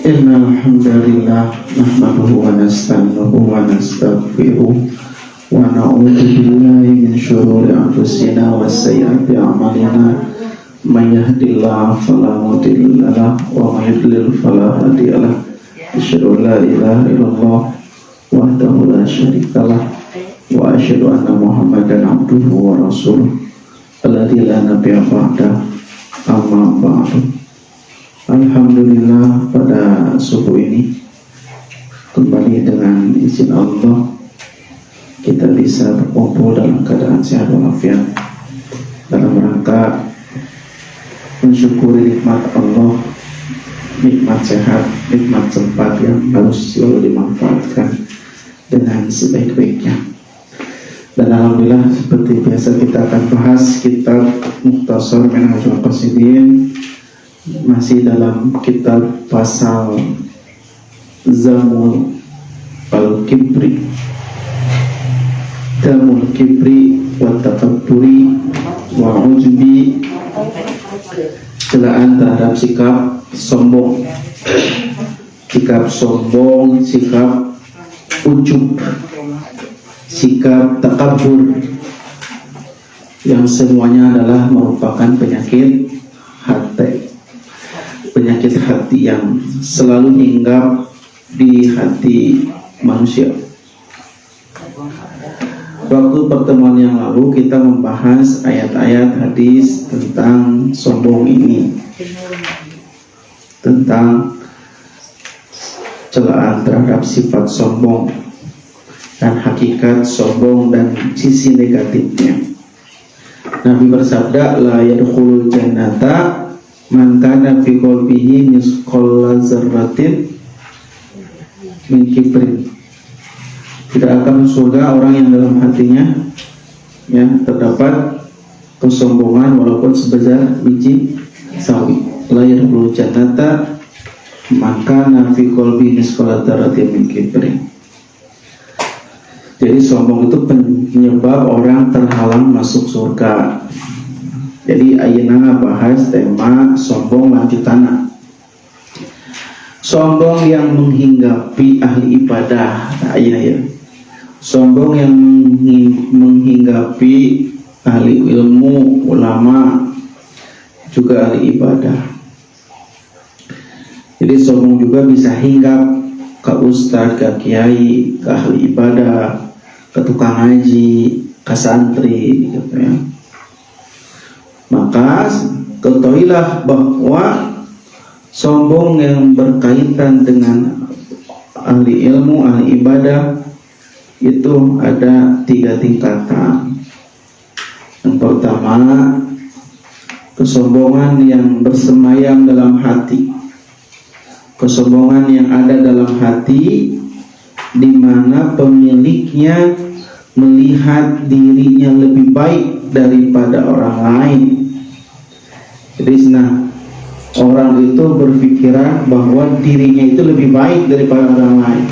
Innal hamdalillah nahmaduhu wa nasta'inuhu wa nastaghfiruh wa na'udzu billahi min shururi anfusina wa sayyiati a'malina may yahdihillahu fala mudilla lahu wa may yudlil fala hadiya lahu asyhadu an la ilaha illallah wahdahu la syarika lahu wa asyhadu anna muhammadan abduhu wa rasuluh alladzi la nabiyya ba'dahu amma ba'du. Alhamdulillah, pada subuh ini kembali dengan izin Allah kita bisa berkumpul dalam keadaan sehat walafiat dalam rangka mensyukuri nikmat Allah, nikmat sehat, nikmat sempat yang harus selalu dimanfaatkan dengan sebaik-baiknya. Dan alhamdulillah, seperti biasa kita akan bahas kitab Mukhtasar Minhajul Qasidin, masih dalam kitab pasal Zamul al-Kibri, Damul Kibri wa Takabburi wa Ujbi, celaan terhadap sikap sombong, sikap sombong, sikap ujub, sikap takabur, yang semuanya adalah merupakan penyakit hati. Penyakit hati yang selalu hinggap di hati manusia. Waktu pertemuan yang lalu kita membahas ayat-ayat hadis tentang sombong ini, tentang celaan terhadap sifat sombong dan hakikat sombong dan sisi negatifnya. Nabi bersabda, la yadkhulul jannata man kana fi qalbihi misqal dzarratin min kibrin. Tidak akan surga orang yang dalam hatinya terdapat kesombongan walaupun sebesar biji sawi. La yadkhulul jannata man kana fi qalbihi misqal dzarratin min kibrin. Jadi sombong itu penyebab orang terhalang masuk surga. Jadi ayeuna bahas tema sombong lanjutanna. Sombong yang menghinggapi ahli ibadah. Ayeuna ya. Sombong yang menghinggapi ahli ilmu, ulama, juga ahli ibadah. Jadi sombong juga bisa hinggap ke ustadz, ke kiai, ke ahli ibadah, ke tukang ngaji, ke santri, gitu ya. Maka ketahuilah bahwa sombong yang berkaitan dengan ahli ilmu, ahli ibadah itu ada 3 tingkatan. Yang pertama, kesombongan yang bersemayam dalam hati. Kesombongan yang ada dalam hati di mana pemiliknya melihat dirinya lebih baik daripada orang lain. Jadi orang itu berpikiran bahwa dirinya itu lebih baik daripada orang lain.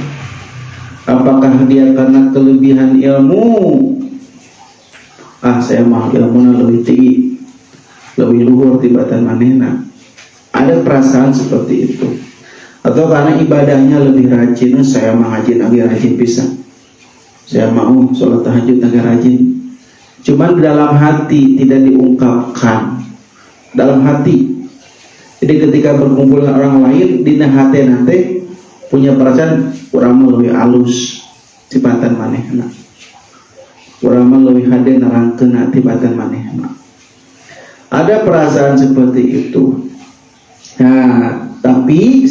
Apakah dia karena kelebihan ilmu? Saya mah ilmunya lebih tinggi, lebih luhur tibatan manehna. Ada perasaan seperti itu. Atau karena ibadahnya lebih rajin, saya mah rajin pisan. Saya mau sholat tahajud agak rajin. Cuman dalam hati tidak diungkapkan. Dalam hati. Jadi ketika berkumpul dengan orang lain, dina hati nanti punya perasaan urang lebih halus tibatan manehna. Urang lebih hade nerangkeun tibatan manehna. Ada perasaan seperti itu. Nah, tapi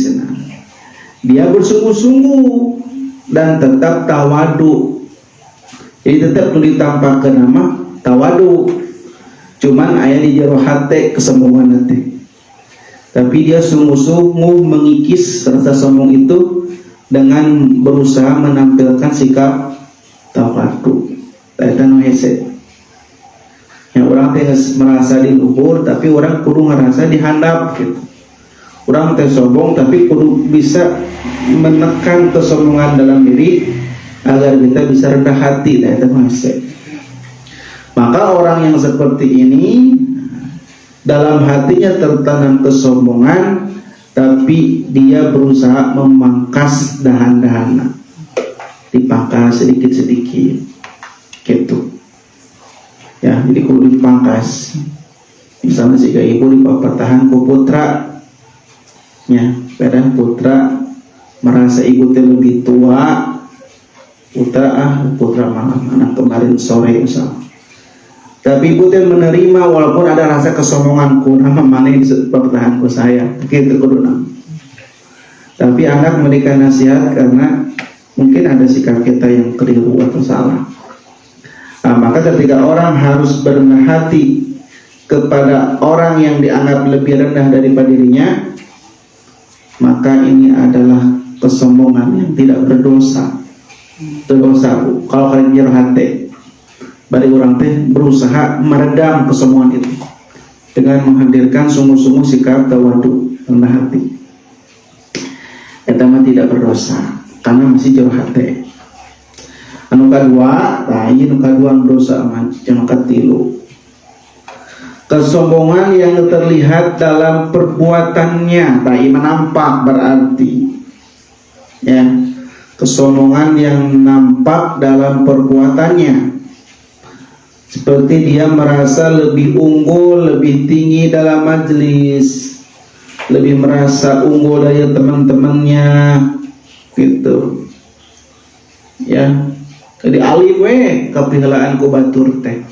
dia bersungguh-sungguh dan tetap tawadu. Jadi tetap ditampakkan nama tawadu. Cuman aya di jero hate kesombongan nanti. Tapi dia sungguh-sungguh mengikis rasa sombong itu dengan berusaha menampilkan sikap tawadu. Eta nu hese. Yang orang teh merasa di luhur tapi orang kudu ngerasa dihandap gitu. Orang teh sombong tapi kudu bisa menekan kesombongan dalam diri agar kita bisa rendah hati. Eta nu hese. Maka orang yang seperti ini dalam hatinya tertanam kesombongan, tapi dia berusaha memangkas dahan-dahan, dipangkas sedikit-sedikit gitu ya. Jadi kudu dipangkas, misalnya jika ibu dipapatahan ku putra ya, kadang putra merasa ibu teh lebih tua, putra malam anak kemarin sore misalnya, tapi ibu teh menerima walaupun ada rasa kesombonganku, nama mana yang pertahanku saya gitu kudu. Tapi anak memberikan nasihat karena mungkin ada sikap kita yang keliru atau salah. Maka ketika orang harus berendah hati kepada orang yang dianggap lebih rendah daripada dirinya, maka ini adalah kesombongan yang tidak berdosa. Dosa kalau kalian jero hati, bari orang teh berusaha meredam kesombongan itu dengan menghadirkan sungguh-sungguh sikap tawadu, rendah hati. Eta mah tidak berdosa karena masih jero hati. Anu kadua, anu kadua dosa mah jeung katilu. Kesombongan yang terlihat dalam perbuatannya, tak nampak berarti ya. Kesombongan yang nampak dalam perbuatannya, seperti dia merasa lebih unggul, lebih tinggi dalam majelis, lebih merasa unggul dari teman-temannya gitu ya. Jadi alih we kapihelaan ku batur teh,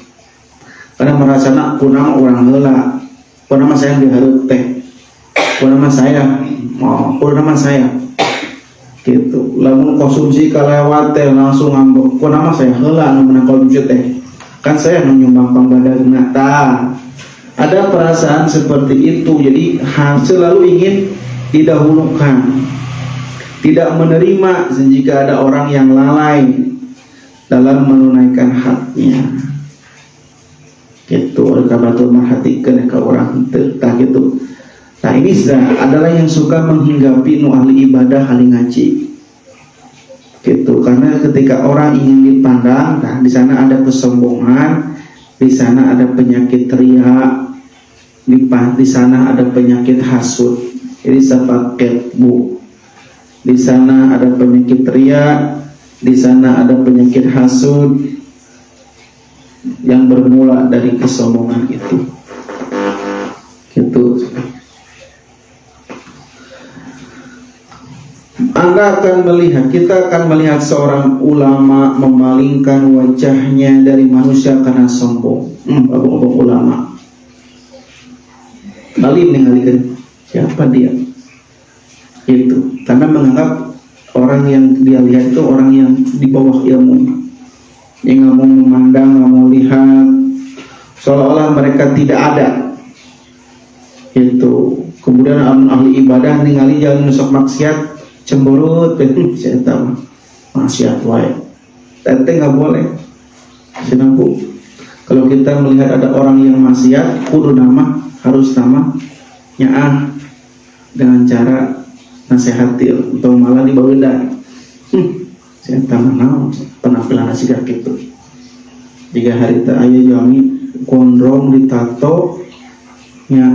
karena merasa nak kunang orang heula, kunang saya dihareup teh, kunang saya mau, kunang saya gitu. Lamun konsumsi kalewat teh langsung ngambek, kunang saya heula anu meunang konsumsi teh, kan saya nyumbang pambadagna. Ada perasaan seperti itu. Jadi selalu ingin didahulukan, tidak menerima jika ada orang yang lalai dalam menunaikan haknya gitu. Oleh karena itu merhatikan ke orang tak gitu. Nah ini adalah yang suka menghinggapi nu ahli ibadah, ahli ngaji gitu. Karena ketika orang ingin dipandang, nah di sana ada kesombongan, di sana ada penyakit riya, di sana ada penyakit hasud. Jadi sepaket bu, di sana ada penyakit riya, di sana ada penyakit hasud yang bermula dari kesombongan itu gitu. Anda akan melihat, kita akan melihat seorang ulama memalingkan wajahnya dari manusia karena sombong. Abang-abang ulama kali meninggalkan siapa dia itu, karena menganggap orang yang dia lihat itu orang yang di bawah ilmu, yang nggak mau memandang, nggak mau lihat, seolah-olah mereka tidak ada itu. Kemudian ahli ibadah ningali jalan nusuk maksiat, cemberut, saya tahu maksiat wae, tapi nggak boleh. Senapu kalau kita melihat ada orang yang maksiat, kudu nama harus nama nyaah dengan cara nasihatil atau malah dibawudan. Saya tahu penampilan sikap gitu. Jika hari itu ayah jami gondrong ditato nya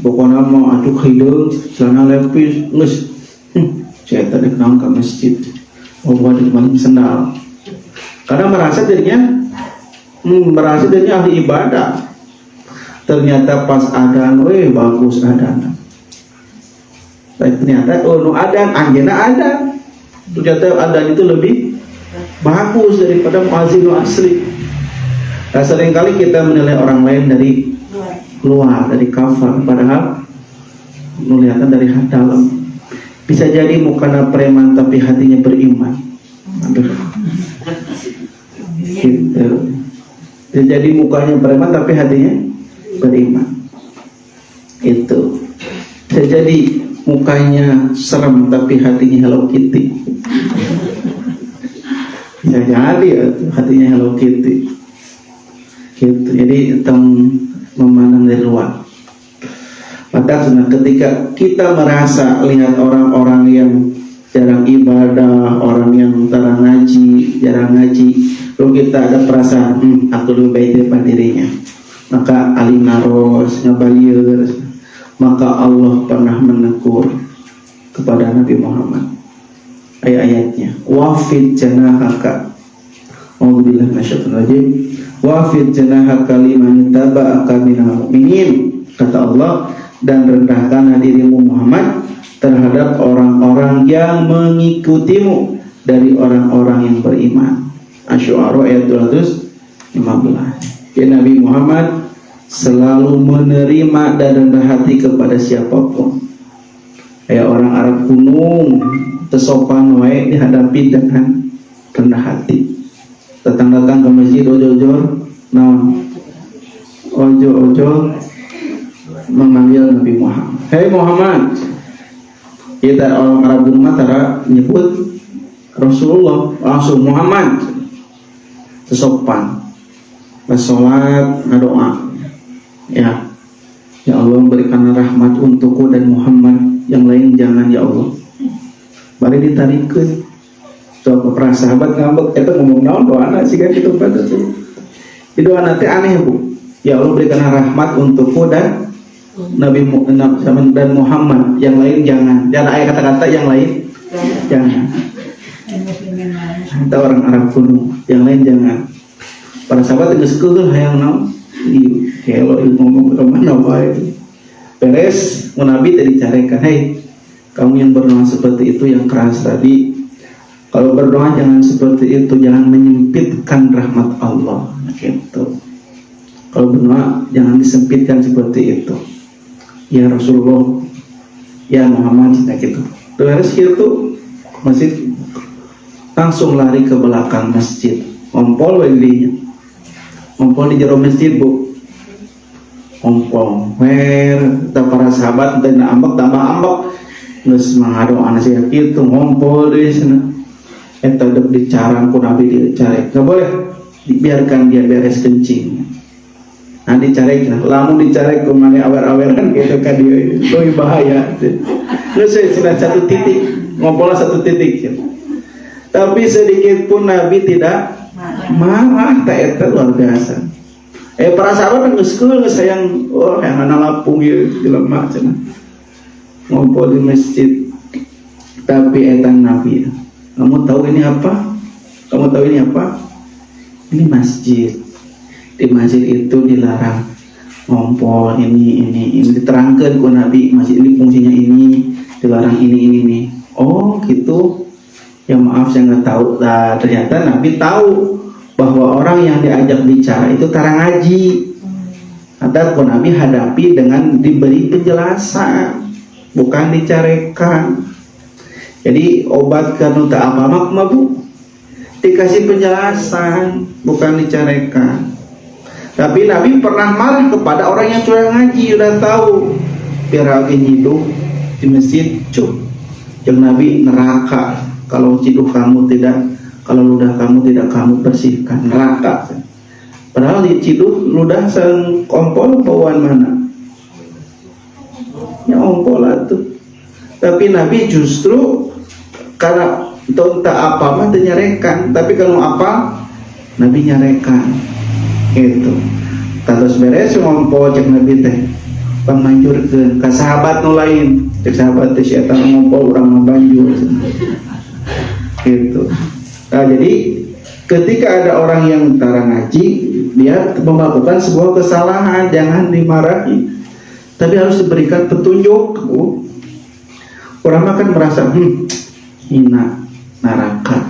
pokoknya mau aduk hidung celana lepis nges. Saya tadi kenal ke masjid, buat maling sendal, karena merasa dirinya ahli ibadah. Ternyata pas adan, bagus adan. Tapi ternyata nu adan, anjena adan. Ternyata adan itu lebih bagus daripada muazzin asli. Nah, seringkali kita menilai orang lain dari luar, dari kafir, padahal melihatnya dari dalam. Bisa jadi mukanya preman tapi hatinya beriman. Aduh. Gitu. Bisa jadi mukanya preman tapi hatinya beriman. Itu. Bisa jadi mukanya serem tapi hatinya Hello Kitty. Bisa jadi hatinya Hello Kitty. Gitu. Jadi tong memandang dari luar. Maka ketika kita merasa lihat orang-orang yang jarang ibadah, orang yang jarang ngaji, lalu kita ada perasaan, aku lebih baik daripada dirinya, maka alinaros, ngabayur, maka Allah pernah menegur, kepada Nabi Muhammad. Ayat-ayatnya, wafid janahaka, auzubillahi minasyaitonir rajim, wafid janahaka liman taba'aka minal mu'minin, kata Allah, dan rendahkanlah dirimu Muhammad terhadap orang-orang yang mengikutimu dari orang-orang yang beriman. Asy-Syu'ara ayat 215. Ya, Nabi Muhammad selalu menerima dan rendah hati kepada siapapun. Kayak orang Arab kuno, tersopan wae dihadapi dengan rendah hati. Datang-datang ke masjid ojo-ojo, ojo-ojo memanggil Nabi Muhammad. Hei Muhammad. Kita orang Arab kuno tara nyebut Rasulullah langsung Muhammad. Tersopan. Bersolat, ngadoa. Ya Allah, berikan rahmat untukku dan Muhammad, yang lain jangan ya Allah. Bari ditarikeun. Coba para sahabat ngambek eta ngomong naon doana sih kan itu pada tuh. Di doa nanti aneh Bu. Ya Allah, berikan rahmat untukku dan Nabi dan Muhammad, yang lain jangan. Jangan ayat kata-kata yang lain jangan. Kita orang Arab kuno, yang lain jangan. Para sahabat geus keul hayang naon? Kalau ngomong kemana wae. Beres, Nabi tadi carikan, hei, kamu yang berdoa seperti itu yang keras tadi, kalau berdoa jangan seperti itu, jangan menyempitkan rahmat Allah, gitu. Kalau berdoa jangan disempitkan seperti itu. Ya Rasulullah, ya Muhammad, gitu. Beres gitu, masjid langsung lari ke belakang masjid, ngompol di jero masjid Bu. Ngompol, para sahabat dan tambah geus mangadoa sih kitu ngompol di sana. Eta dek dicarang ku Nabi dicarek. Enggak boleh dibiarkan dia beres kencing. Nah dicarek, lamun dicarek ku mane awer-aweran gitu ka dia. Lebih bahaya. Geus sudah satu titik, ngompol satu titik. Tapi sedikit pun Nabi tidak marah, eta luar biasa. Para sahabat geus keul sayang, yang ana lapung ieu jelema cenah. Ngompol di masjid. Tapi eta Nabi, kamu tahu ini apa? Kamu tahu ini apa? Ini masjid. Di masjid itu dilarang ngompol ini diterangkeun ku Nabi, masjid ini fungsinya ini, dilarang ini. Oh, gitu. Ya maaf saya enggak tahu. Nah, ternyata Nabi tahu bahwa orang yang diajak bicara itu tara ngaji. Ataupun Nabi hadapi dengan diberi penjelasan, bukan dicarekan. Jadi obat kanu teu apa-apa mah Bu, dikasih penjelasan, bukan dicarekan. Tapi Nabi pernah marah kepada orang yang curang ngaji, udah tahu piragi nyiduh di masjid cuk. Jeung Nabi neraka kalau ciduh kamu tidak, kalau ludah kamu tidak kamu bersihkan, neraka. Padahal diciduk ludah sang kompol bauan mana? Ya ompol atuh. Tapi Nabi justru karena tak apa mah nyarekan, tapi kalau apa Nabi nyarekan. Gitu. Terus beres ngompol cek Nabi teh pamanjurkeun ka sahabat nu lain. Cek sahabat teh si eta ngompol urang banjur. Gitu. Nah, jadi ketika ada orang yang tara ngaji, dia melakukan sebuah kesalahan, jangan dimarahi, tapi harus diberikan petunjuk. Orang akan merasa hina, neraka,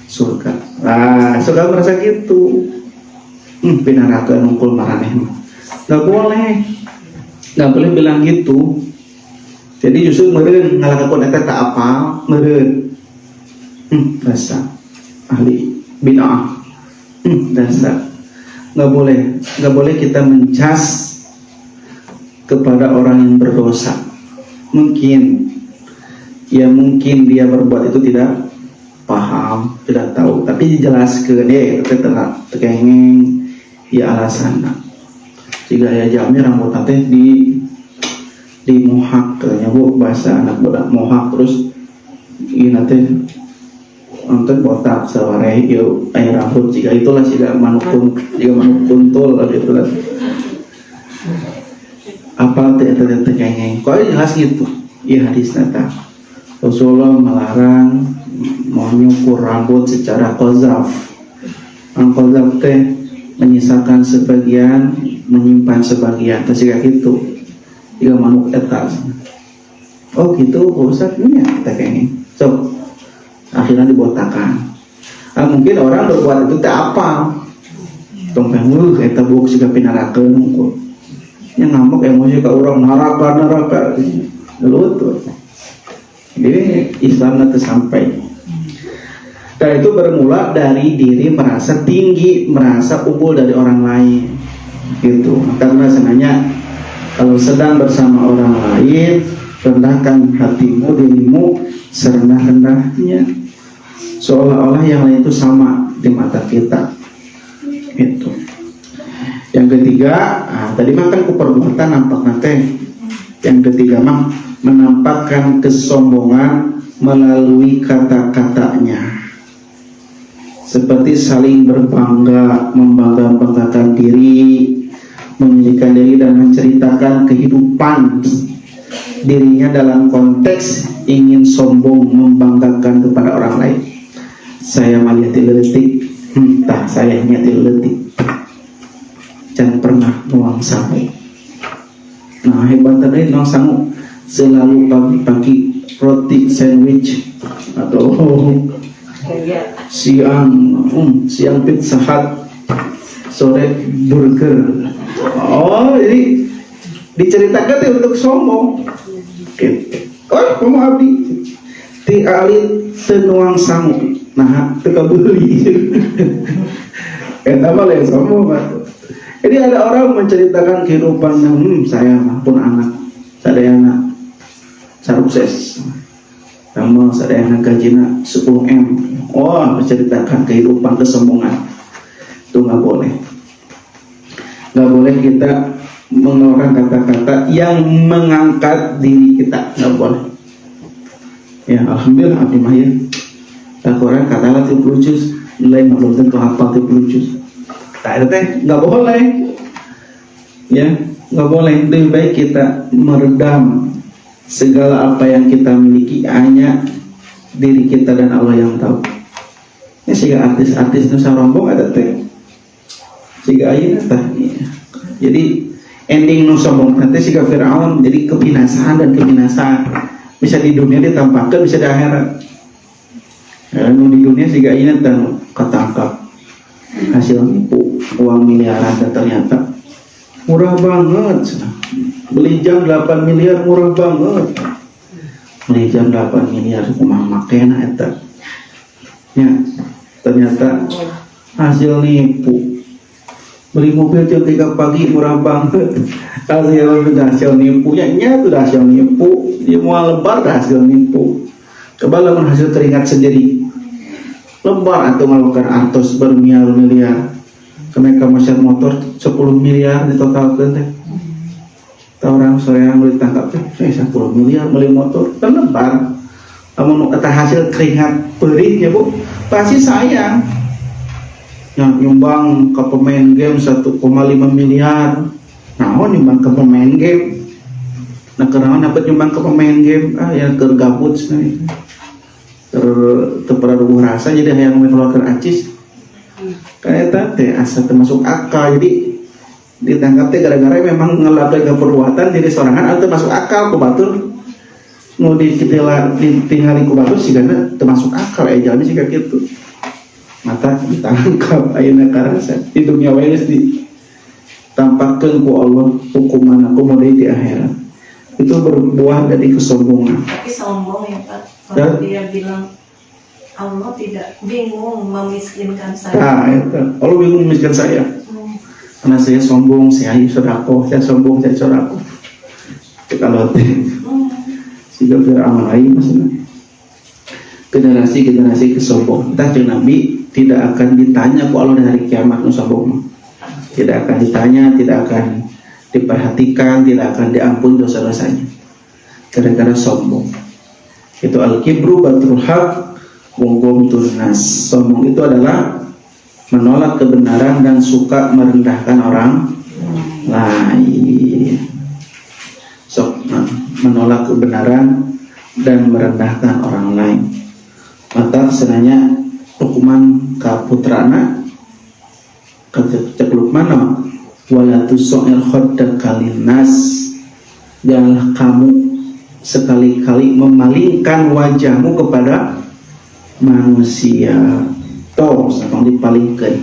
surga. Surga merasa gitu. Pinaraka nungkul maraneh mah. Gak boleh bilang gitu. Jadi justru meureun ngalakakeun eta tak apa, meureun. Dasar ahli bid'ah. Dasar. Nggak boleh kita mencas kepada orang yang berdosa. Mungkin dia berbuat itu tidak paham, tidak tahu, tapi dijelaskan ya itu telah tekengeng ya alasan. Jika ya jamnya rambut teh di mohak katanya Bu, bahasa anak budak mohak, terus ini teh nonton botak saware ieu air rambut jika itulah jika manuk kuntul gitu lah. Apa teh kengeng. Kok jelas gitu. Iya hadis nata Rasulullah melarang menyukur rambut secara qazaf. Qazaf teh menyisakan sebagian, menyimpan sebagian. Terus kayak gitu. Jika manuk etas. Oh gitu, Ustaz ini ya kita kayaknya. So akhirnya dibotakan. Mungkin orang berbuat itu tak apa. Tongpeng kita buk siga pinarakeun kok. Nya ngamuk emosi ka urang neraka. Lutut. Jadi Islam nanti sampai. Dan itu bermula dari diri merasa tinggi, merasa unggul dari orang lain. Gitu. Karena sebenarnya kalau sedang bersama orang lain, rendahkan hatimu, dirimu serendah-rendahnya. Seolah-olah yang lain itu sama di mata kita. Itu. Yang ketiga, tadi makan perbuatan nampak nate. Yang ketiga mah menampakkan kesombongan melalui kata-katanya, seperti saling berbangga, membangga-banggakan diri, meninggikan diri dan menceritakan kehidupan dirinya dalam konteks ingin sombong, membanggakan kepada orang lain. Saya melihat letik, entah saya nyetil letik, jangan pernah nuang sangu. Nah hebatnya dari nuang sangu selalu pagi-pagi roti sandwich atau siang pizza hut, sore burger. Oh jadi diceritakan untuk sombong. Oh kamu abdi ti alit tenuang sangu. Nah teka beli. Eta mah yang sombong. Jadi ada orang menceritakan kehidupan yang saya pun anak sadayana sukses. Kamu sadayana gajina 10M. Wah, menceritakan kehidupan kesombongan. Itu nggak boleh. Nggak boleh kita mengeluarkan kata-kata yang mengangkat diri kita. Nggak boleh. Ya, alhamdulillah abdi mah ya. Al-Quran katalah 30 juz, nilai belum tentu hafal 30 juz. Tak ada teh, nggak boleh. Ya, nggak boleh. Lebih baik kita meredam segala apa yang kita miliki, hanya diri kita dan Allah yang tahu. Ya, sehingga artis-artis nusa rombong ada teh. Sehingga ayeuna tah. Jadi ending nusa rombong nanti sehingga Firaun jadi kebinasaan dan kebinasaan. Bisa di dunia ditampakkan, bisa di akhirat. Di dunia sehingga ayeuna tah ketangkap hasil nipu uang miliaran dan ternyata murah banget. Beli jam 8 miliar murah banget. Beli jam 8 miliar kumaha makena eta. Ya, ternyata hasil nipu. Beli mobil jam 3 pagi murah banget. Hasil nipu nya itu hasil nipu. Dia mau lebar hasil nipu. Coba lamun hasil teringat sendiri. Lebar atau melakukan artos bermiliar-miliar. Kenaikan masyarakat motor 10 miliar ditotalkan teh. Orang soreang beli tangkap teh 10 miliar beli motor kan lebar. Namun kata hasil keringat perihnya bu pasti sayang. Yang nyumbang ke pemain game 1,5 miliar. Nah nyumbang ke pemain game. Nah karena dapat nyumbang ke pemain game yang tergabut sebenarnya. Terperaduh rasa jadi yang mengeluarkan acis kayak teh asa termasuk akal. Jadi ditangkap teh gara-gara memang ngelakukan perbuatan jadi sorangan atau termasuk akal ku batur mau ditinggali ku batur sih karena termasuk akal jalannya sih kayak gitu mata ditangkap ayeuna karasa di dunia wae geus ditampakkeun ku Allah hukuman aku mau di akhirat itu berbuah dari kesombongan. Tapi sombong ya Pak. Kalau dia bilang Allah tidak bingung memiskinkan saya. Nah, itu. Allah bingung memiskinkan saya. Karena saya sombong, saya sedekah, saya sombong, saya sedekah. Kalau sehingga Fir'aun lain maksudnya. Generasi kesombong. Entah jeung Nabi tidak akan ditanya ku Allah di hari kiamat nu sombong. Tidak akan ditanya, tidak akan diperhatikan, tidak akan diampuni dosa-dosanya. Gara-gara sombong. Itu al-kibru batrul haq wongkom tunas. Sombong itu adalah menolak kebenaran dan suka merendahkan orang lain. menolak kebenaran dan merendahkan orang lain. Maka sebenarnya hukuman ka putrana cek Luqman wala tusu'il khaddaka linnas, janganlah kamu sekali-kali memalingkan wajahmu kepada manusia. Tong sampai dipalingkan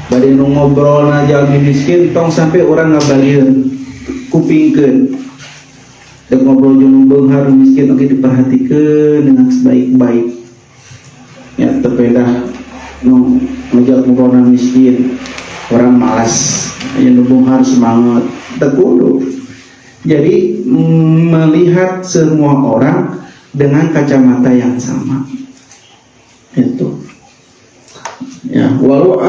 bade nu ngobrol aja miskin tong sampai orang ngabalieun kupingkeun dek ngobrol jeung beunghar miskin oke diperhatikeun dengan sebaik-baik ya. Terpedah nu ngajak ngobrol miskin orang malas aya nu beunghar semangat teu kudu. Jadi melihat semua orang dengan kacamata yang sama itu ya. Walau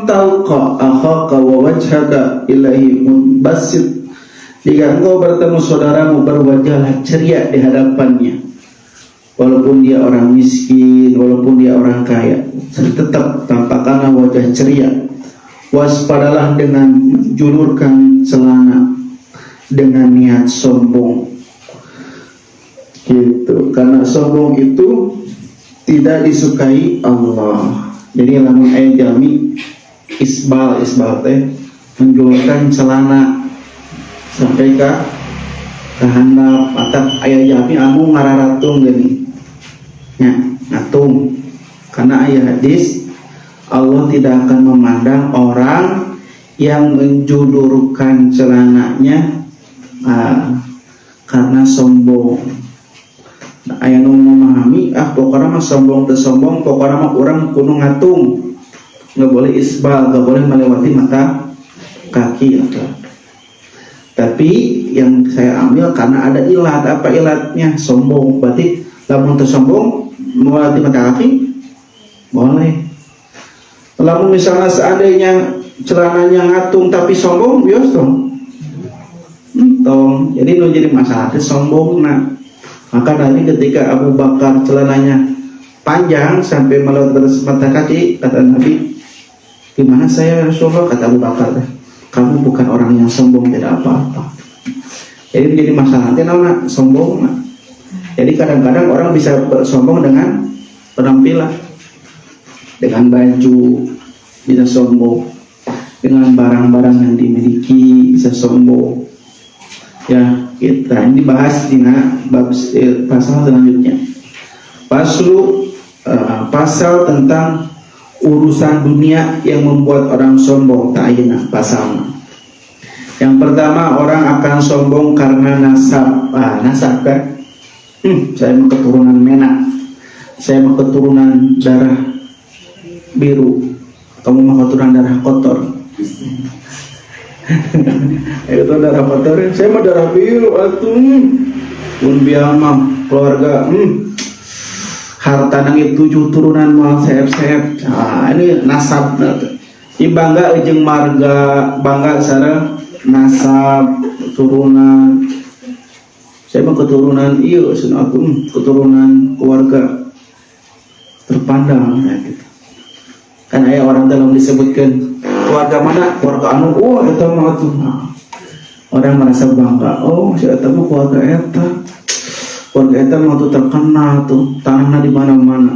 talqa akhaka wa wajhaka ilaihi mubassit, jika engkau bertemu saudaramu berwajah ceria di hadapannya, walaupun dia orang miskin, walaupun dia orang kaya, tetap tampakkanlah wajah ceria. Waspadalah dengan menjulurkan celana dengan niat sombong gitu, karena sombong itu tidak disukai Allah. Jadi lamun aya jami isbal teh menjulurkan celana sampai ke handap atau aya jami anu ngararatung geuning nya ngatung, karena aya hadis Allah tidak akan memandang orang yang menjulurkan celananya karena sombong. Aya nu memahami pokoknya mah sombong teu sombong, pokoknya mah urang kudu ngatung, nggak boleh isbal, nggak boleh melewati mata kaki atau. Tapi yang saya ambil karena ada ilat. Apa ilatnya? Sombong. Berarti lamun teu sombong melewati mata kaki boleh. Lamun misalnya seandainya celananya ngatung tapi sombong, bios dong. Jadi nu jadi masalah teh sombong. Maka tadi ketika Abu Bakar celananya panjang sampai melewati mata kaki, kata Nabi, gimana saya Rasulullah? Kata Abu Bakar, kamu bukan orang yang sombong, tidak apa-apa. Jadi menjadi masalah nanti sombong. Jadi kadang-kadang orang bisa bersombong dengan penampilan, dengan baju bisa sombong, dengan barang-barang yang dimiliki bisa sombong. Ya, kita ini bahas di pasal selanjutnya. Pasal tentang urusan dunia yang membuat orang sombong. Ta'ayina pasalnya. Yang pertama, orang akan sombong karena nasab. Nasab kan? Saya mau keturunan Menak, saya mau keturunan darah biru, kamu mau keturunan darah kotor. Itu darah kotor, saya mau darah biru atuh. Pun biama keluarga harta nangit 7 turunan mal seep-seep. Ini nasab. Ini bangga jeung marga, bangga sareng nasab keturunan. Saya mau keturunan ieu cenah aku keturunan keluarga terpandang ya gitu. Kan aya orang dalam disebutkan keluarga mana? Keluarga anu, eta mah atuh. Orang merasa bangga, si eta mah keluarga eta. Keluarga eta mah tuh terkenal tuh, tanahnya di mana-mana.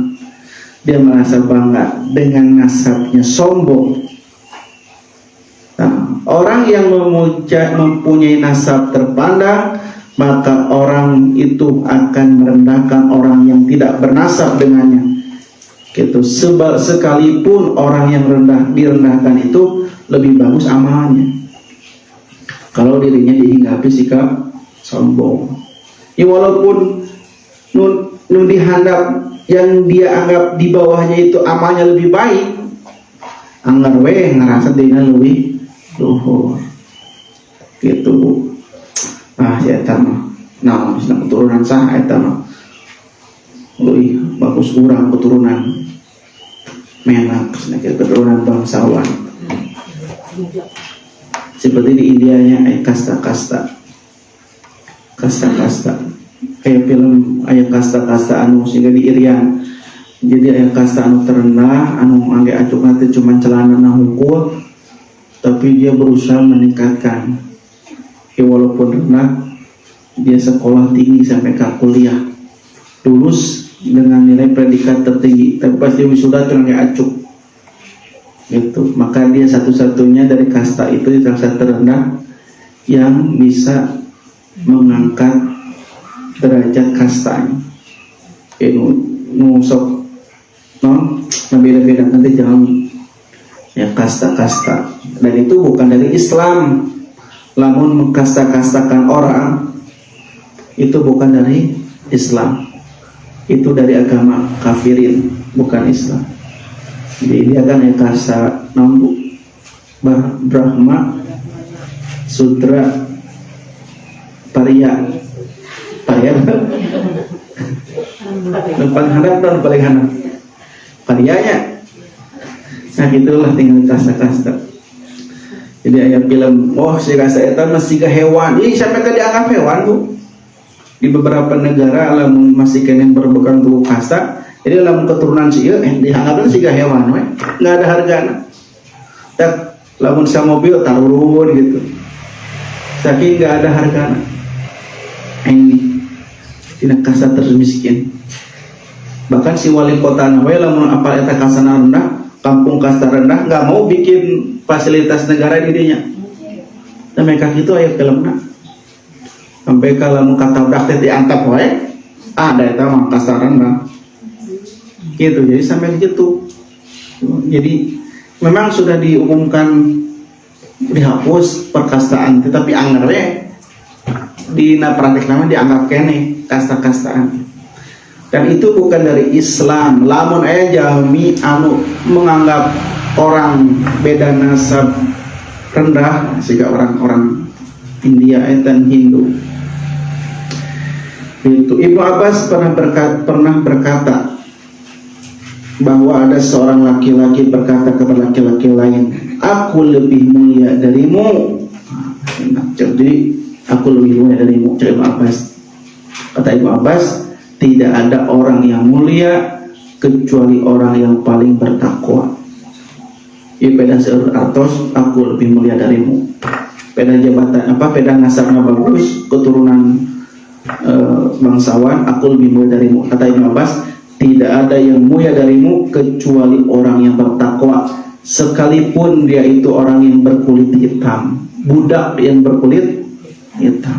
Dia merasa bangga dengan nasabnya, sombong. Nah, orang yang mempunyai nasab terpandang, maka orang itu akan merendahkan orang yang tidak bernasab dengannya. Gitu. Sekalipun orang yang direndahkan itu lebih bagus amalnya, kalau dirinya dihinggapi sikap sombong. Ya walaupun nun dihandap yang dia anggap di bawahnya itu amalnya lebih baik, anggar we ngerasa dirinya lebih luhur. Gitu Bu. Ya eta mah. Nah, misalnya keturunan sah eta mah. Bagus urang keturunan Menak, keturunan bangsawan. Seperti di Indianya kasta-kasta. Kayak film aya kasta-kasta anu sehingga di Irian. Jadi aya kasta anu terendah, anu angge acukna teh cuma celana hungkul, tapi dia berusaha meningkatkan. Ya walaupun rendah, dia sekolah tinggi sampai ke kuliah, lulus dengan nilai predikat tertinggi, tapi pas dia wisuda terang acuk gitu. Maka dia satu-satunya dari kasta itu, kasta terendah yang bisa mengangkat derajat kastanya. Nusok non beda-beda nanti jangan ya kasta-kasta, dan itu bukan dari Islam. Lamun mengkasta-kastakan orang itu bukan dari Islam, itu dari agama kafirin, bukan Islam. Jadi dia kan ya kasta nambu Brahma, Sudra, Pariya paling handap dan paling handap Pariyanya. Nah itulah tinggal kasta-kasta. Jadi ayat film, si kasta itu masih ke hewan. Ini sampai ke dianggap hewan bu. Di beberapa negara lamun masih kena berpegang tubuh kasta, jadi lamun keturunan sih dianggapnya sih ke hewan, nggak ada harganya. Dan lamun sa mobil tarurun gitu, saking nggak ada harganya. Ini tidak kasta termiskin. Bahkan si wali kota nawe lamun apa eta kasta rendah, kampung kasta rendah nggak mau bikin fasilitas negara di dinya. Dan mereka itu ayat filmnya. Sampai kalau kata udah diangkat wae, ada itu mah kasta rendah. Gitu, jadi sampai gitu. Jadi memang sudah diumumkan dihapus perkastaan, tetapi anggarnya di praktek nama dianggap kene kasta-kastaan. Dan itu bukan dari Islam. Lamun jami anu menganggap orang beda nasab rendah, sehingga orang-orang India dan Hindu. Itu Ibnu Abbas pernah berkata bahwa ada seorang laki-laki berkata kepada laki-laki lain, aku lebih mulia darimu. Jadi aku lebih mulia darimu. Ibnu Abbas. Kata Ibnu Abbas, tidak ada orang yang mulia kecuali orang yang paling bertakwa. Beda seartos, aku lebih mulia darimu. Beda jabatan beda nasabnya bagus, keturunan bangsawan, aku lebih mulia darimu. Kata Ibnu Abbas, tidak ada yang mulia darimu kecuali orang yang bertakwa, sekalipun dia itu orang yang berkulit hitam, budak yang berkulit hitam.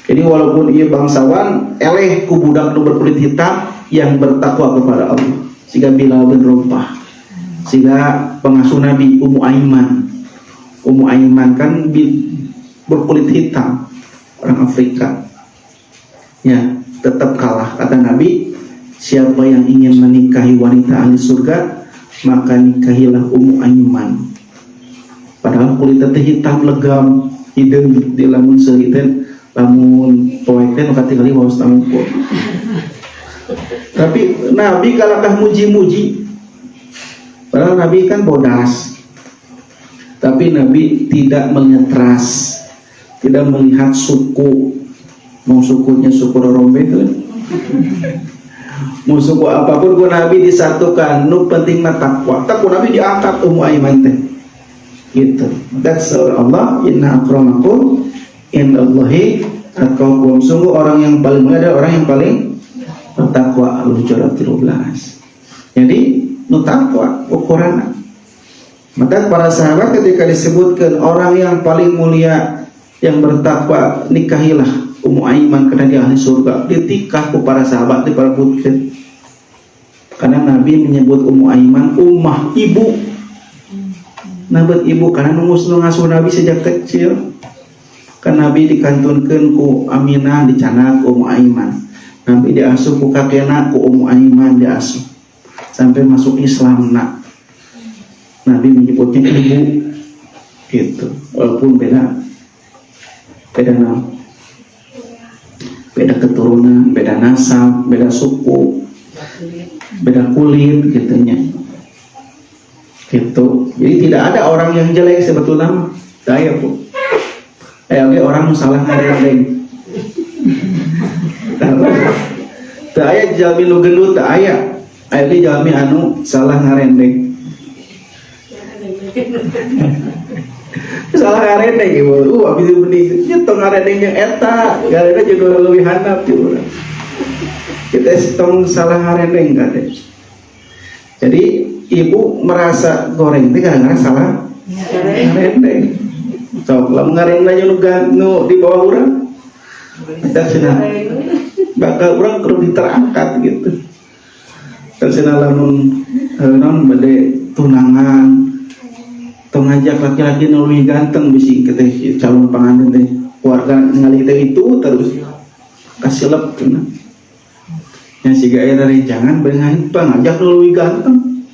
Jadi walaupun ia bangsawan, eleh ku budak nu berkulit hitam yang bertakwa kepada Allah. Sehingga Bilal bin Rabah, sehingga pengasuh Nabi Ummu Aiman kan berkulit hitam, orang Afrika. Ya, tetap kalah. Kata Nabi, siapa yang ingin menikahi wanita ahli surga, maka nikahilah Ummu Aiman. Padahal kulitnya hitam legam, hidung di lamun seueuten. Lamun poeknya nuka tinggali wawas tamukul. Tapi Nabi kalakah muji-muji. Padahal Nabi kan bodas. Tapi Nabi tidak melihat ras, tidak melihat suku. Mau sukunya suku Rorombe kan? Mau suku apapun, ku Nabi disatukan. Nu penting mah takwa. Takwa Nabi diangkat Ummu Aiman teh. Gitu. That's Allah. Inna akramakum indallahi atqakum. Sungguh orang yang paling mulia adalah orang yang paling bertakwa. Al-Hujurat 13. Jadi nu takwa ukuranna. Maka para sahabat ketika disebutkan orang yang paling mulia yang bertakwa, nikahilah Ummu Aiman karena dia ahli surga. Ditikah ku para sahabat, di para putri. Karena Nabi menyebut Ummu Aiman ummah, ibu. Nabat ibu karena ngasuh Nabi sejak kecil. Kan Nabi dikantunkeun ku Aminah dicanak ku Ummu Aiman. Nabi diasuh ku kakena ku Ummu Aiman diasuh sampai masuk Islam. Nabi menyebutnya ibu gitu, walaupun beda nama, beda keturunan, beda nasab, beda suku, beda kulit gitunya gitu. Jadi tidak ada orang yang jelek sebetulnya. Daya bu oke, orang salah ngareng. Tak aya jalmi nu gendut, tak aya di jalmi anu salah ngarendeng. Salah ngarendeng ibu. Abis itu benih tong ngarendengnya eta, garena juga lebih handap juga. Kita tong salah ngarendeng kan deh. Jadi ibu merasa goreng itu gara-gara salah ngarendeng. So, kalau ngarendeng nu di bawah urang, kita senang. Bakal orang perlu diterangkat gitu. Tersenal lamun non bade tunangan, tong ngajak laki-laki nu lebih ganteng bisi teh calon pengantin teh keluarga ngali teh itu terus kasih lep cenah. Nya siga aya rerencangan beungan ngajak nu lebih ganteng.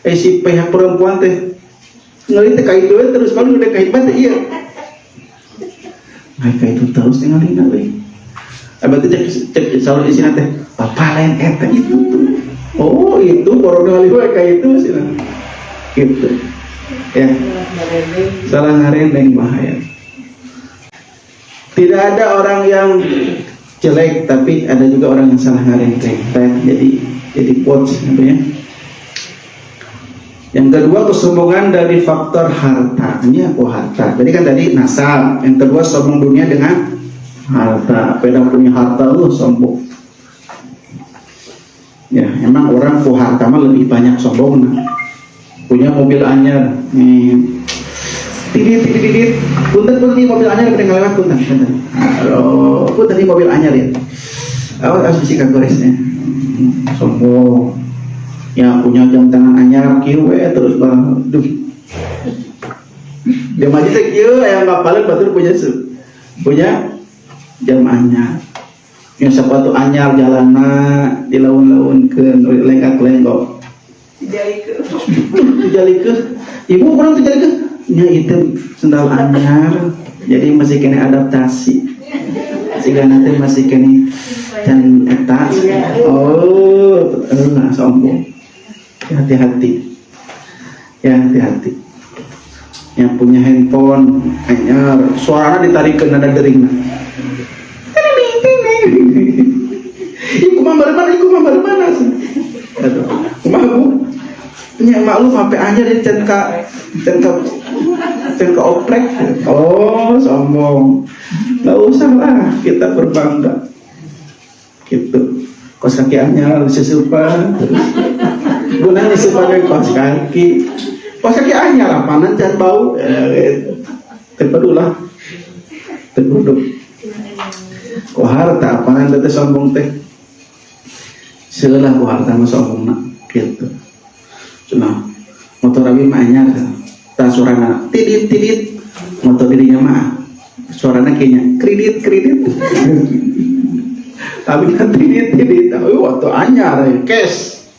Si pihak perempuan teh ngali teh ka itu terus kalau udah ka itu teh ieu. Nah ka itu terus ngalina we. Abah teh cek calon istri teh papa lain eta itu tuh. Oh itu baru kali gue kayak itu sih gitu ya. Salah ngarendeng bahaya. Tidak ada orang yang jelek, tapi ada juga orang yang salah ngarendeng. Jadi quotes apa ya. Yang kedua kesombongan dari faktor harta. Ini aku harta. Jadi kan tadi nasab. Yang kedua sombong dunia dengan harta. Beda punya harta lu sombong. Ya, emang orang ku harta mah lebih banyak sombong. Punya mobil anyar, tidit, punten ini mobil anyar kita ngelewat punten. Halo, punten ini mobil anyar ya. Harus bisikan goresnya. Sombong. Ya punya jam tangan anyar kieu terus duh. Jam aja teh kieu aya ngapaleun batur punya jam anyar. Yang sepatu anyar jalana di laun-laun ke lengkak-lenggok dijalikeun ibu orang dijalikeun nya itu sendal anyar jadi masih kena adaptasi sehingga nanti masih kena dan eta betul sombong hati-hati yang punya handphone anyar suaranya ditarikeun nada gering. Iku mah mana sih? Aduh, kumaha Bu? Nya maklum HP aja di can ka oprek. Oh, sombong. Enggak usah lah kita berbangga. Gitu. Kos kaki anyar sesupan. Gunanya sebagai kos kaki. Kos kaki anyar apanan can bau. Tepedulah. Tepeduk. Ku harta apanan teh sombong teh. Seulah ku harta mah sombong nak gitu. Cenah motor abi mah anyar tah suarana tidit motor dirinya mah suarana kayaknya kredit tapi kan tidit waktu anyar cash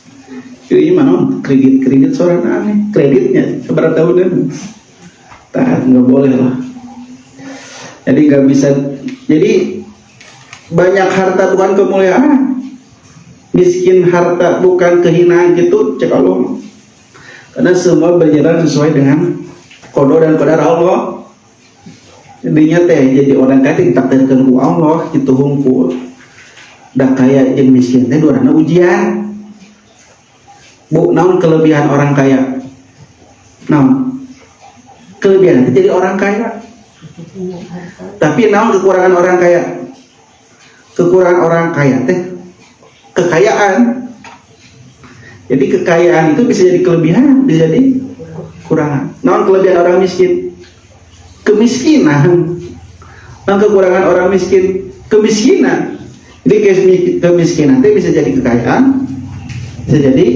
jadi mana kredit suarana aneh kreditnya seberapa tahun tak nggak boleh lah. Jadi nggak bisa, jadi banyak harta bukan kemuliaan, miskin harta bukan kehinaan gitu cek Allah. Karena semua berjalan sesuai dengan qada dan qadar Allah. Jadinya teh jadi orang kaya ditakdirkan ku Allah gitu hungkul. Dah kaya jeung miskin teh duana ujian. Bu, naon kelebihan orang kaya? Naon? Kelebihan itu jadi orang kaya. Tapi naon kekurangan orang kaya? Kekurangan orang kaya teh kekayaan. Jadi kekayaan itu bisa jadi kelebihan, bisa jadi kekurangan. Naon kelebihan orang miskin? Kemiskinan. Naon kekurangan orang miskin? Kemiskinan. Jadi kemiskinan itu bisa jadi kekayaan, bisa jadi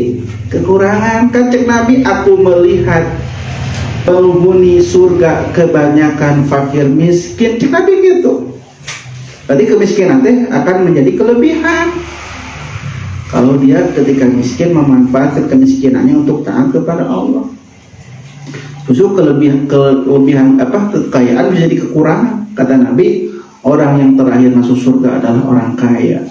kekurangan. Kan cek Nabi, aku melihat penghuni surga kebanyakan fakir miskin. Cek Nabi gitu. Tadi kemiskinan teh akan menjadi kelebihan kalau dia ketika miskin memanfaatkan kemiskinannya untuk taat kepada Allah. Justru kelebihan apa kekayaan bisa jadi kekurangan. Kata Nabi, orang yang terakhir masuk surga adalah orang kaya.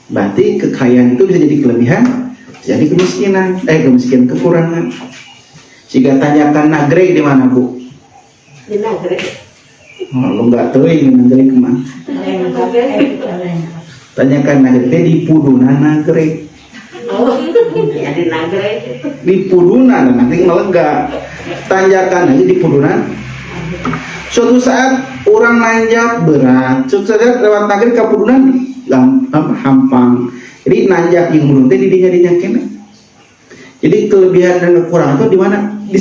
Berarti kekayaan itu bisa jadi kelebihan, jadi kemiskinan, kemiskinan kekurangan. Jika tanyakan Nagreg di mana Bu? Di Nagreg. Oh, lo nggak tahu ini Nagreg kemana? Tanyakan Nagreg di Puduna Nagreg. Jadi nagrek. Di pudunan nanti melega. Tanjakan aja di pudunan. Suatu saat orang nanjak berat, suatu saat lewat nagrek ke pudunan hampang. Jadi nanjak yang mulutnya didinya kene. Jadi kelebihan dan kekurangan itu di mana? Di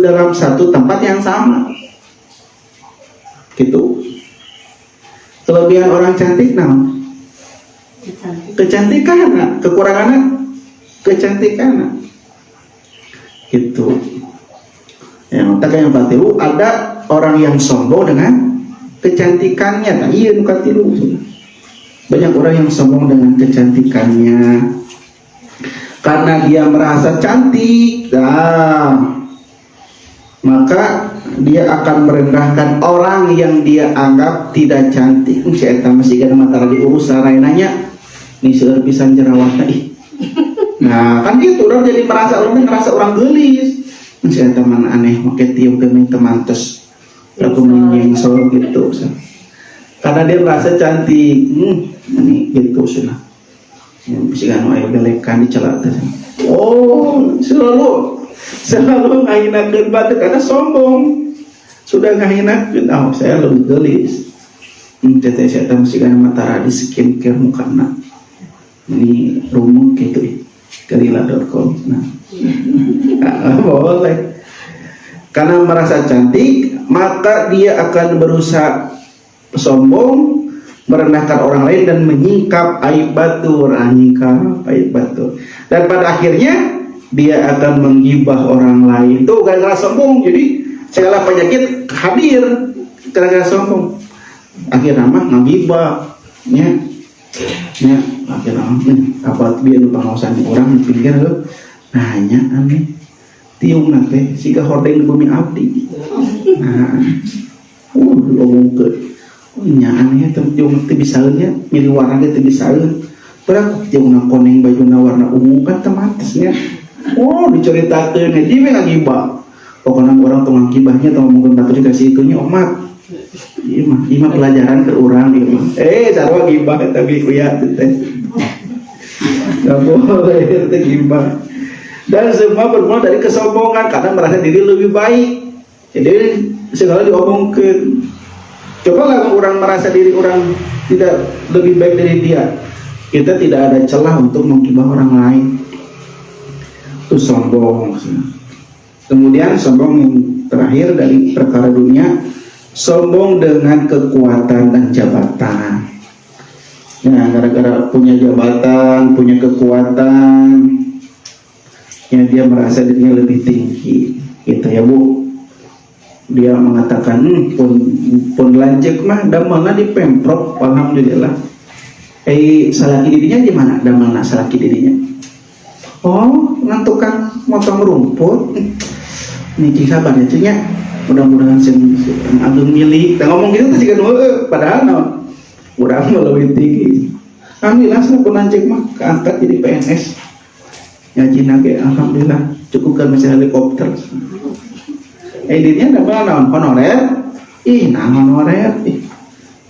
dalam satu tempat yang sama. Gitu. Kelebihan orang cantik naon? Kecantikan, kekurangannya kecantikan. Gitu. Ya, maka yang patilu ada orang yang sombong dengan kecantikannya. Nah, iya patilu. Banyak orang yang sombong dengan kecantikannya karena dia merasa cantik. Nah, maka dia akan merendahkan orang yang dia anggap tidak cantik. Si eta masih gana matara diurus sarai nanya nih seueur pisan jerawatna ih. Nah, kan gitu orang jadi merasa orang gelis. Si eta mana aneh make tiup kening temantos. Aku menjeng sok gitu. Karena dia merasa cantik. Ini gitu sudah. Yang bisa kan aya belekan dicelak teh. Oh, selalu ngahinakeun batur karena sombong. Sudah ngahinakeun, oh saya lebih gelis. Teteh saya masih kan matara di skincare mukana. Ini rumah gitu Galila.com. Nah, boleh. Karena merasa cantik, maka dia akan berusaha sombong, merendahkan orang lain dan menyingkap aib batur, dan pada akhirnya dia akan menggibah orang lain. Tuh gara-gara sombong, jadi segala penyakit hadir gara-gara sombong. Akhirnya mah ngagibah, nya akhirnya apa biar lupa ngawasan orang pikir nanya aneh tiung nate siga hordeng di bumi abdi. Nah, ngomong ke nya aneh tiung teu bisaeunnya milih warna teu bisaeun. Berak tiung koneng bajuna warna ungu kan tematisnya. Oh, diceritakeun hiji we ngagibah. Pokoknya orang tukang gibahnya tong ngomongkeun batur dikasih itunya omat. Ieu mah pelajaran ke urang ieu mah. Sarua gibah tapi kuya teh. Enggak boleh teh gibah. Dan semua bermula dari kesombongan karena merasa diri lebih baik. Jadi segala diomongkeun. Coba kalau orang merasa diri orang tidak lebih baik dari dia, kita tidak ada celah untuk menggibah orang lain. Itu sombong. Kemudian sombong yang terakhir dari perkara dunia, sombong dengan kekuatan dan jabatan. Nah, gara-gara punya jabatan, punya kekuatan, ya dia merasa dirinya lebih tinggi, gitu ya Bu. Dia mengatakan, pun lanjut mah damelna di Pemprov, alhamdulillah. Salaki dirinya di mana? Damelna salaki dirinya. Oh, ngantukan motong rumput. Niki kabarnya cenah. Mudah-mudahan sing ageng milik. Teh ngomong gitu teh siga padahal naon? Urang mah leuwih tinggi. Alhamdulillah sampun lanjut mah keangkat jadi PNS. Ngajina ge alhamdulillah cukupkan mesin helikopter. Dirinya damel naon honorer? Nah honorer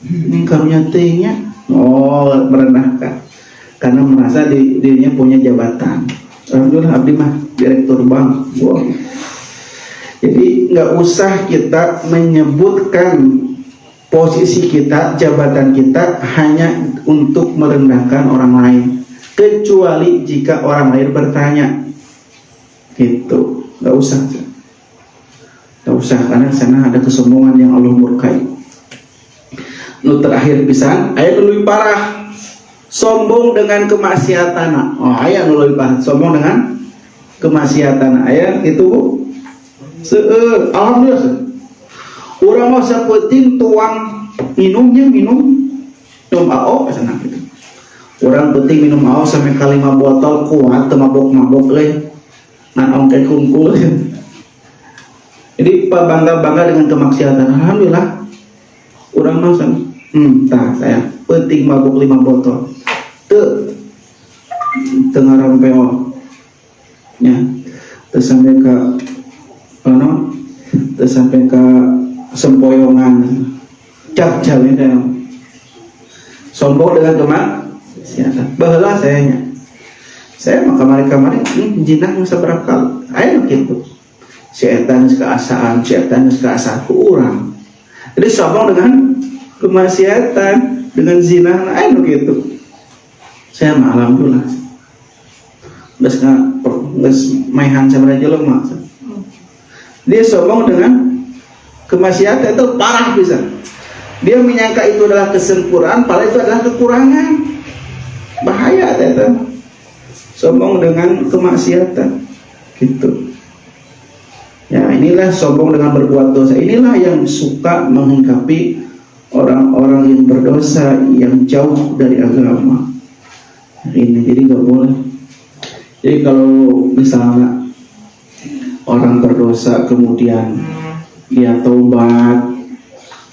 ini karunya teuingnya. Oh, merendahkan karena merasa dirinya punya jabatan. Alhamdulillah abdi mah direktur bank. Wow. Jadi nggak usah kita menyebutkan posisi kita, jabatan kita hanya untuk merendahkan orang lain, kecuali jika orang lain bertanya. Gitu, nggak usah. Nggak usah karena di sana ada kesombongan yang Allah murkai. Nu terakhir pisan, ayat lebih parah. Sombong dengan kemaksiatan. Oh, ayat lebih parah. Sombong dengan kemaksiatan. Ayat itu alhamdulillah. Urang mah sapenting tuang minum AO sana gitu. Urang penting minum AO sampai ka 5 botol kuat teu mabok-mabok euy. Ngan ongke kungkul. Jadi bangga dengan kemaksiatan. Alhamdulillah. Urang mah saya penting mabok 5 botol. Teu ngarompeo. Ya. Teu sampai ka teu sampai ka sempoyongan cap-cap itu. Sombong dengan kemaksiatan. Baheula saya Saya mah kamari jinah sabarang kali aya gitu. Si eta geus kaasaan, si eta geus kaasaan ku urang. Jadi sombong dengan kemaksiatan, dengan zina, aya gitu. Saya mah alhamdulillah. Geus maihan sabaraha jelema. Dia sombong dengan kemaksiatan itu parah bisa. Dia menyangka itu adalah kesempurnaan, padahal itu adalah kekurangan. Bahaya itu. Sombong dengan kemaksiatan, gitu. Ya, inilah sombong dengan berbuat dosa. Inilah yang suka menghinggapi orang-orang yang berdosa, yang jauh dari agama. Ini jadi nggak boleh. Jadi kalau misalnya orang berdosa kemudian dia taubat,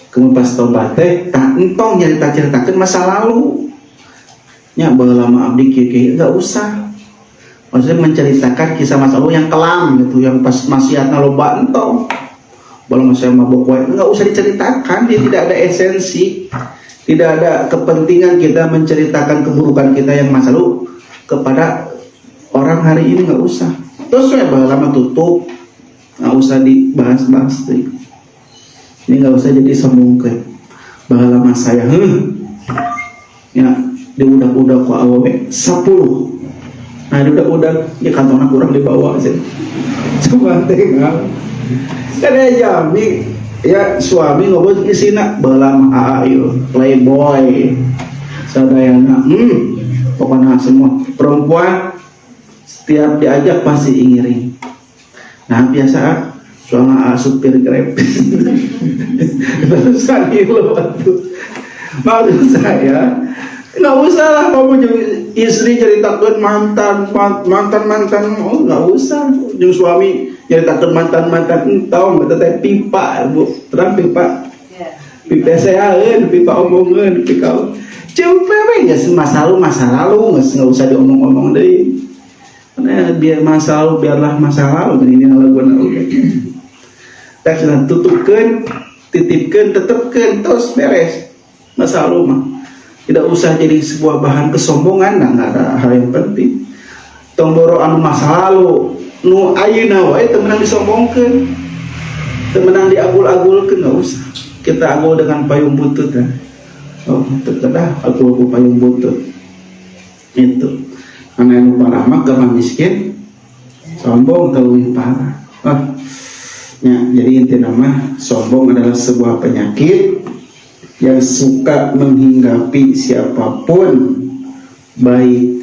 kemudian pas taubat tak entong ceritakan masa lalu, nya lama abdi kieu nggak usah. Maksudnya menceritakan kisah masa lalu yang kelam gitu, yang pas maksiatna loba entong. Balang saya mabok wae, nggak usah diceritakan, dia tidak ada esensi, tidak ada kepentingan kita menceritakan keburukan kita yang masa lalu kepada orang hari ini, nggak usah. Terus saya lama tutup, nggak usah dibahas-bahas deh. Ini nggak usah jadi sombongkeun. Bahalama saya, ya di udak-udak ku awewe 10. Nah udak-udak ya kantongna kurang dibawa sih. Cuma tinggal. Kan jami ya suami ngobrol isina bahalama ayo playboy. Sadayana pokoknya semua perempuan setiap diajak pasti ingiring. Nah biasa soalnya supir Grab terus maksud saya nggak usah lah kamu jadi istri ceritakan mantan oh nggak usah jadi suami ceritakan mantan tahu nggak teh pipa bu terang pipa saya pipa omongan pipa cuma nggak masa lalu nggak usah diomong-omong deh. Karena biar masa lalu biarlah masa lalu, ini laguan tak sudah tutupkan, titipkan, tetapkan, terus beres masa lalu mah. Tidak usah jadi sebuah bahan kesombongan, nah nggak ada hal yang penting. Tomboro anu masa lalu, nu ayeuna wae teu meunang disombongkeun, teu meunang diagul-agulkeun, nggak usah. Kita agul dengan payung butut kan. Oh, terkedah agul ku payung butut. Itu. Karena yang parah mah gampang miskin, sombong terlalu parah. Ya, jadi inti nama sombong adalah sebuah penyakit yang suka menghinggapi siapapun, baik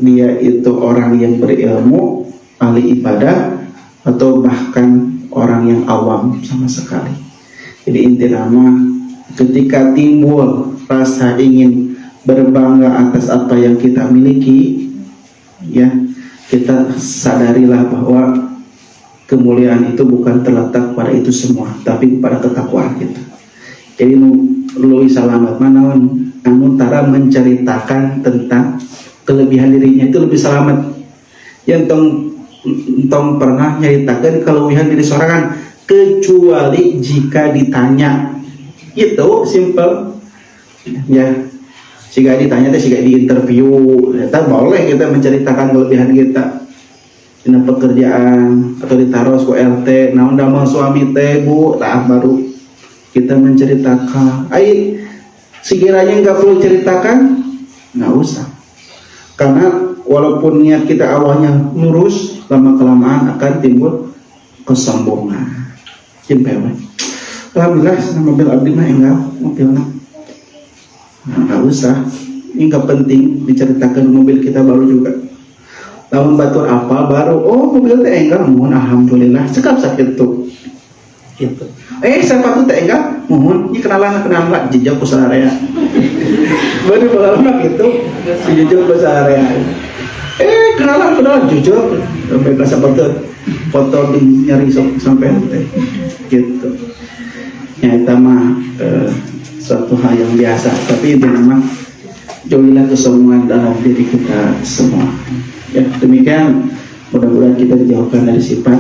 dia itu orang yang berilmu, ahli ibadah, atau bahkan orang yang awam sama sekali. Jadi inti nama ketika timbul rasa ingin berbangga atas apa yang kita miliki, ya kita sadarilah bahwa kemuliaan itu bukan terletak pada itu semua, tapi pada ketakwaan kita. Jadi lu salamat manaon anu tara menceritakan tentang kelebihan dirinya itu lebih selamat. Yang tong pernah nyaritakan kelebihan diri sorangan kecuali jika ditanya. Itu simple. Ya. Jika ditanya teh jika di interview, kita boleh kita menceritakan kelebihan kita. Dina pekerjaan atau ditaruh ku RT, naon damel suami teh Bu, tah baru kita menceritakan. Ai sekiranya enggak perlu ceritakan, enggak usah. Karena walaupun niat kita awalnya lurus, lama-kelamaan akan timbul kesombongan. Cimpel. Alhamdulillah mobil abdi mah enggak mobilnya. Enggak usah. Ini enggak penting diceritakan mobil kita baru juga. Tahun batur apa baru, oh mobil teh enggak, mohon alhamdulillah cekap sakit tuh gitu. Sepatu teh enggak, mohon ini kenalan jejak ku sararea baru lama gitu jejak ku sararea kenalan jejak sampai ke foto di nyari sampai teh gitu ya. Itu mah suatu hal yang biasa, tapi itu memang jauhilah kesombongan dalam diri kita semua. Ya, demikian mudah-mudahan kita dijauhkan dari sifat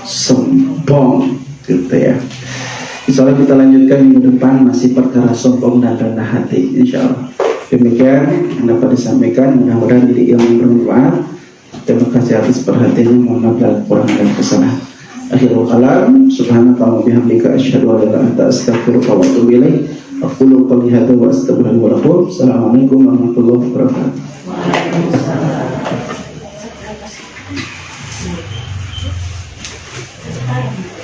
sombong gitu ya. Insyaallah kita lanjutkan minggu depan masih perkara sombong dan rendah hati insyaallah. Demikian yang dapat disampaikan, mudah-mudahan jadi ilmu bermanfaat. Terima kasih atas perhatiannya, mohon maaf bila kurang dan kesalahan. Akhirul kalam, subhanallah wa bihamdika asyhadu an la ilaha illa anta astaghfiruka wa atubu ilaik. Aqulu qouli hadza wa astaghfirullaha wa lakum. Assalamualaikum warahmatullahi wabarakatuh. Waalaikumsalam.